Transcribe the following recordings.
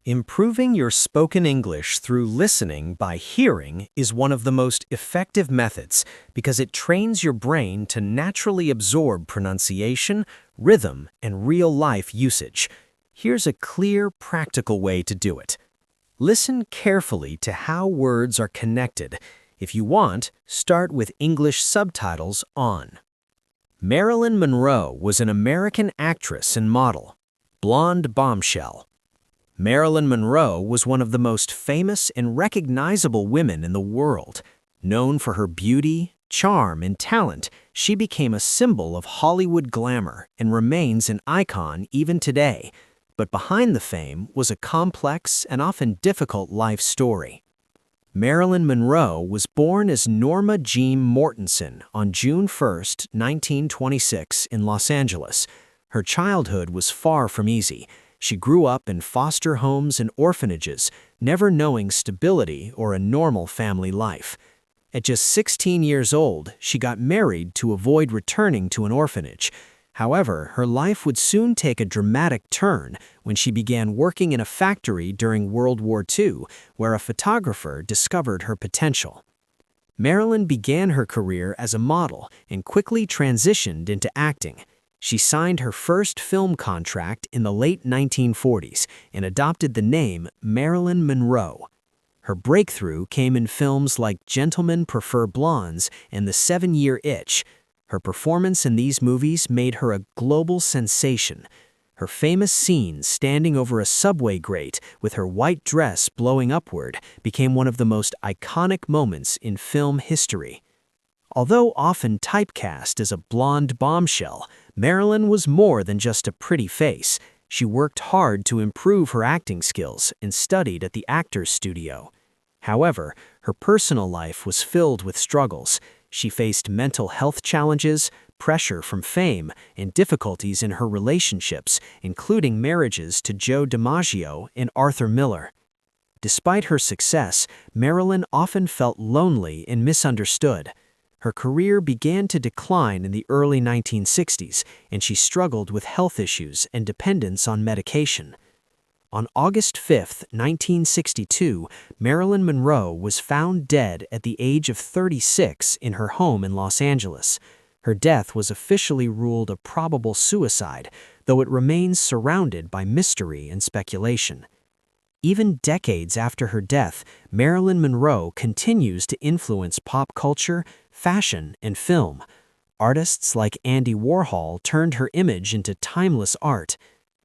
Improving your spoken English through listening by hearing is one of the most effective methods because it trains your brain to naturally absorb pronunciation, rhythm, and real-life usage. Here's a clear, practical way to do it. Listen carefully to how words are connected. If you want, start with English subtitles on. Marilyn Monroe was an American actress and model. Blonde bombshell. Marilyn Monroe was one of the most famous and recognizable women in the world. Known for her beauty, charm, and talent, she became a symbol of Hollywood glamour and remains an icon even today. But behind the fame was a complex and often difficult life story. Marilyn Monroe was born as Norma Jean Mortensen on June 1, 1926, in Los Angeles. Her childhood was far from easy. She grew up in foster homes and orphanages, never knowing stability or a normal family life. At just 16 years old, she got married to avoid returning to an orphanage. However, her life would soon take a dramatic turn when she began working in a factory during World War II, where a photographer discovered her potential. Marilyn began her career as a model and quickly transitioned into acting. She signed her first film contract in the late 1940s and adopted the name Marilyn Monroe. Her breakthrough came in films like Gentlemen Prefer Blondes and The 7-Year Itch. Her performance in these movies made her a global sensation. Her famous scene standing over a subway grate with her white dress blowing upward became one of the most iconic moments in film history. Although often typecast as a blonde bombshell, Marilyn was more than just a pretty face. She worked hard to improve her acting skills and studied at the Actors Studio. However, her personal life was filled with struggles. She faced mental health challenges, pressure from fame, and difficulties in her relationships, including marriages to Joe DiMaggio and Arthur Miller. Despite her success, Marilyn often felt lonely and misunderstood. Her career began to decline in the early 1960s, and she struggled with health issues and dependence on medication. On August 5, 1962, Marilyn Monroe was found dead at the age of 36 in her home in Los Angeles. Her death was officially ruled a probable suicide, though it remains surrounded by mystery and speculation. Even decades after her death, Marilyn Monroe continues to influence pop culture, fashion, and film. Artists like Andy Warhol turned her image into timeless art.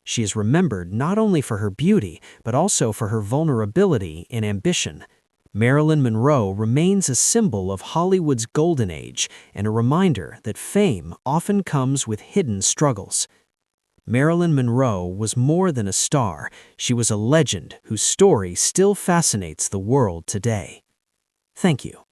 She is remembered not only for her beauty, but also for her vulnerability and ambition. Marilyn Monroe remains a symbol of Hollywood's golden age and a reminder that fame often comes with hidden struggles. Marilyn Monroe was more than a star. She was a legend whose story still fascinates the world today. Thank you.